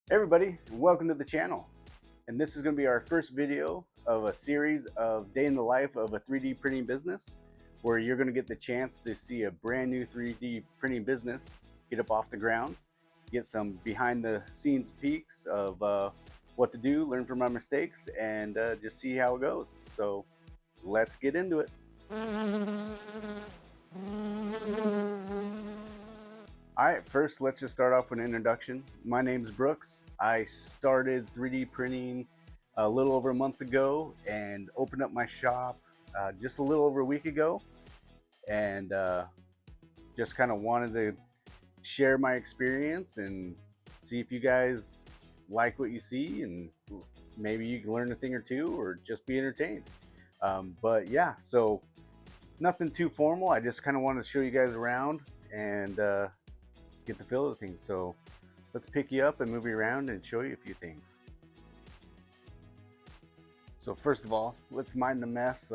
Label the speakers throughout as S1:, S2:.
S1: Hey everybody, welcome to the channel. And this is going to be our first video of a series of day in the life of a 3D printing business, where you're going to get the chance to see a brand new 3D printing business get up off the ground, get some behind the scenes peeks of what to do, learn from my mistakes, and just see how it goes. So let's get into it. All right, first let's just start off with an introduction. My name's Brooks. I started 3D printing a little over a month ago and opened up my shop just a little over a week ago, and just kind of wanted to share my experience and see if you guys like what you see, and maybe you can learn a thing or two or just be entertained. But yeah, so nothing too formal. I just kind of wanted to show you guys around and get the feel of the thing. So let's pick you up and move you around and show you a few things. So first of all, let's mind the mess.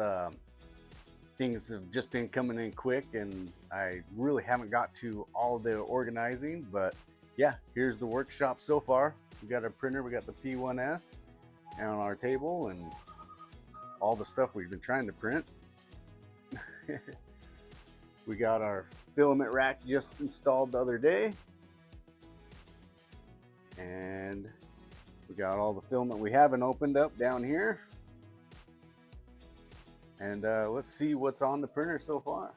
S1: Things have just been coming in quick and I really haven't got to all the organizing, but yeah, here's the workshop so far. We got our printer, we got the P1S on our table and all the stuff we've been trying to print. We got our filament rack just installed the other day, and we got all the filament we haven't opened up down here. And let's see what's on the printer so far.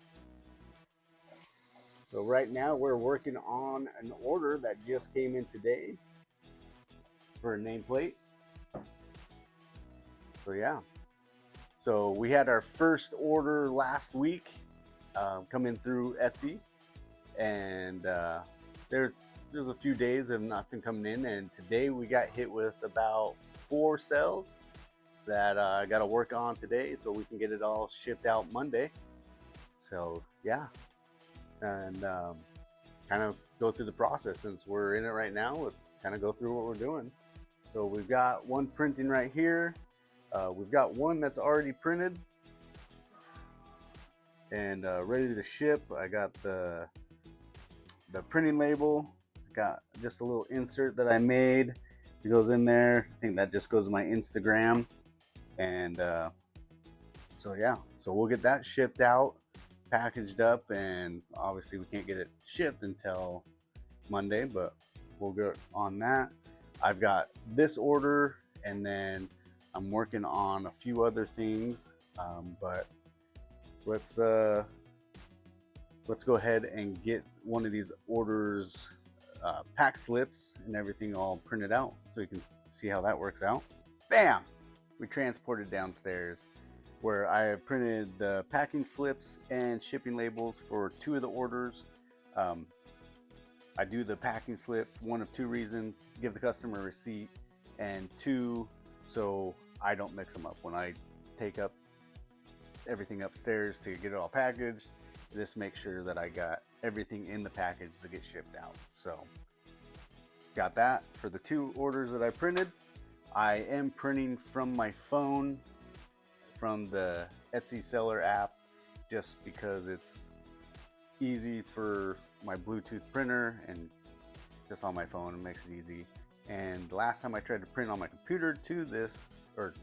S1: So right now we're working on an order that just came in today for a nameplate. So yeah, so we had our first order last week come in through Etsy, and there's a few days of nothing coming in, and today we got hit with about 4 sales that I got to work on today so we can get it all shipped out Monday. So yeah, and kind of go through the process. Since we're in it right now, let's kind of go through what we're doing. So we've got one printing right here. We've got one that's already printed and ready to ship. I got the printing label. I got just a little insert that I made. It goes in there. I think that just goes to my Instagram. And so yeah, so we'll get that shipped out, packaged up, and obviously we can't get it shipped until Monday, but we'll go on that. I've got this order, and then I'm working on a few other things, but let's go ahead and get one of these orders pack slips and everything all printed out so you can see how that works out. Bam! We transported downstairs, where I have printed the packing slips and shipping labels for 2 of the orders. I do the packing slip one of 2 reasons: give the customer a receipt, and 2, so I don't mix them up when I take up everything upstairs to get it all packaged. This makes sure that I got everything in the package to get shipped out. So got that for the 2 orders that I printed. I am printing from my phone, from the Etsy seller app, just because it's easy for my Bluetooth printer, and just on my phone it makes it easy. And last time I tried to print on my computer to this, or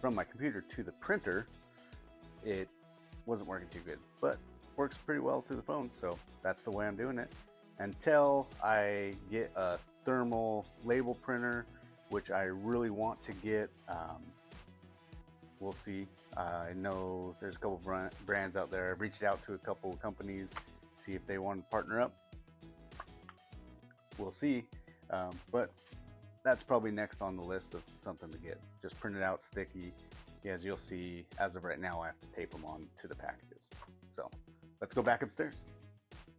S1: from my computer to the printer, it wasn't working too good, but works pretty well through the phone. So that's the way I'm doing it until I get a thermal label printer, which I really want to get. We'll see. I know there's a couple brands out there. I've reached out to a couple of companies, see if they want to partner up. We'll see. But that's probably next on the list of something to get. Just print it out sticky. As you'll see, as of right now, I have to tape them on to the packages. So let's go back upstairs.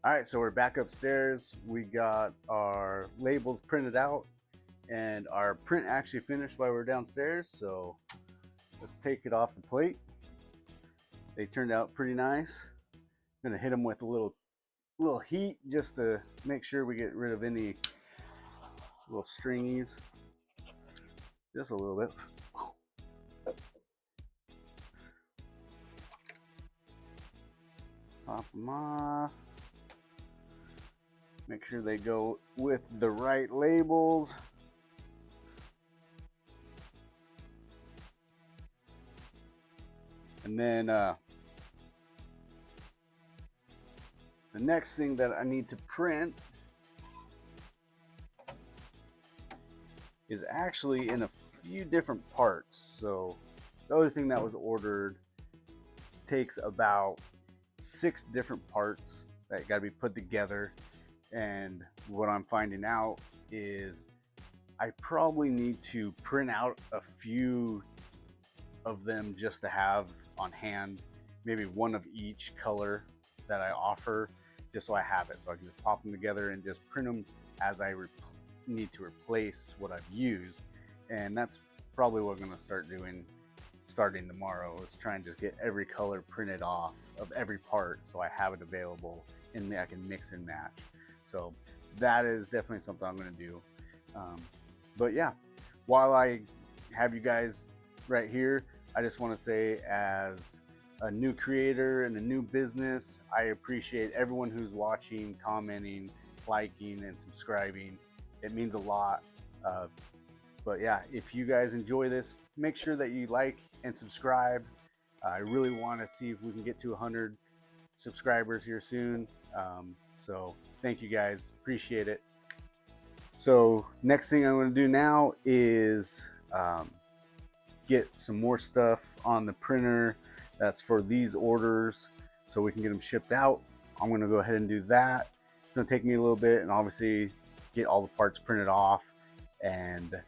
S1: All right, so we're back upstairs. We got our labels printed out, and our print actually finished while we were downstairs. So let's take it off the plate. They turned out pretty nice. I'm gonna hit them with a little heat just to make sure we get rid of any little stringies. Just a little bit. Pop them off. Make sure they go with the right labels. And then the next thing that I need to print is actually in a few different parts. So the other thing that was ordered takes about 6 different parts that got to be put together. And what I'm finding out is I probably need to print out a few of them just to have on hand, maybe one of each color that I offer, just so I have it, so I can just pop them together and just print them as I need to replace what I've used. And that's probably what I'm going to start doing starting tomorrow, is try and just get every color printed off of every part so I have it available and I can mix and match. So that is definitely something I'm going to do. But yeah, while I have you guys right here, I just want to say, as a new creator and a new business, I appreciate everyone who's watching, commenting, liking, and subscribing. It means a lot. But yeah, if you guys enjoy this, make sure that you like and subscribe. I really want to see if we can get to 100 subscribers here soon. So thank you guys, appreciate it. So next thing I'm going to do now is get some more stuff on the printer that's for these orders so we can get them shipped out. I'm going to go ahead and do that. It's going to take me a little bit, and obviously get all the parts printed off, and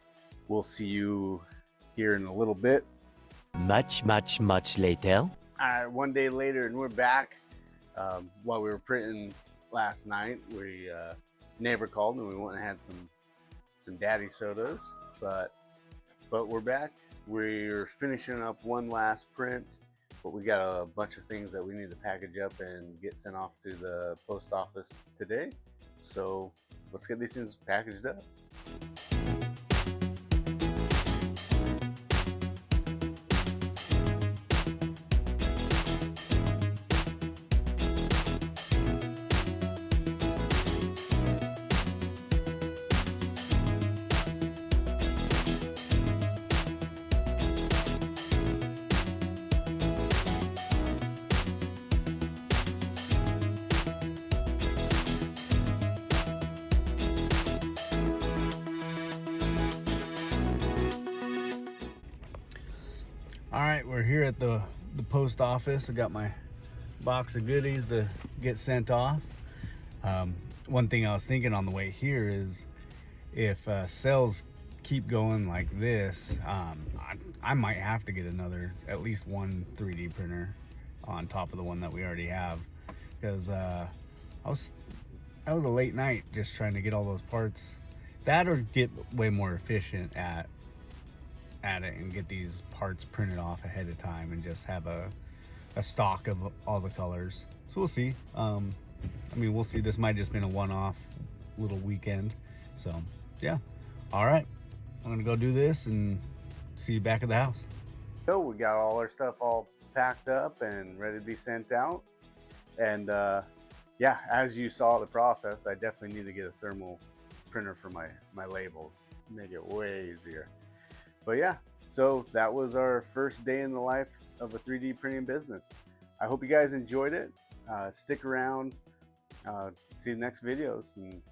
S1: we'll see you here in a little bit.
S2: Much later.
S1: All right, one day later, and we're back. While we were printing last night, we neighbor called and we went and had some daddy sodas, but we're back. We're finishing up one last print, but we got a bunch of things that we need to package up and get sent off to the post office today. So let's get these things packaged up. All right, we're here at the post office. I got my box of goodies to get sent off. One thing I was thinking on the way here is, if sales keep going like this, I might have to get at least one 3D printer on top of the one that we already have, because that was a late night just trying to get all those parts. That, or get way more efficient at it and get these parts printed off ahead of time and just have a stock of all the colors. So we'll see. I mean, we'll see. This might just been a one-off little weekend. So yeah. All right, I'm gonna go do this and see you back at the house. So we got all our stuff all packed up and ready to be sent out. And yeah, as you saw the process, I definitely need to get a thermal printer for my labels, make it way easier. But yeah, so that was our first day in the life of a 3D printing business. I hope you guys enjoyed it. Stick around, see the next videos, and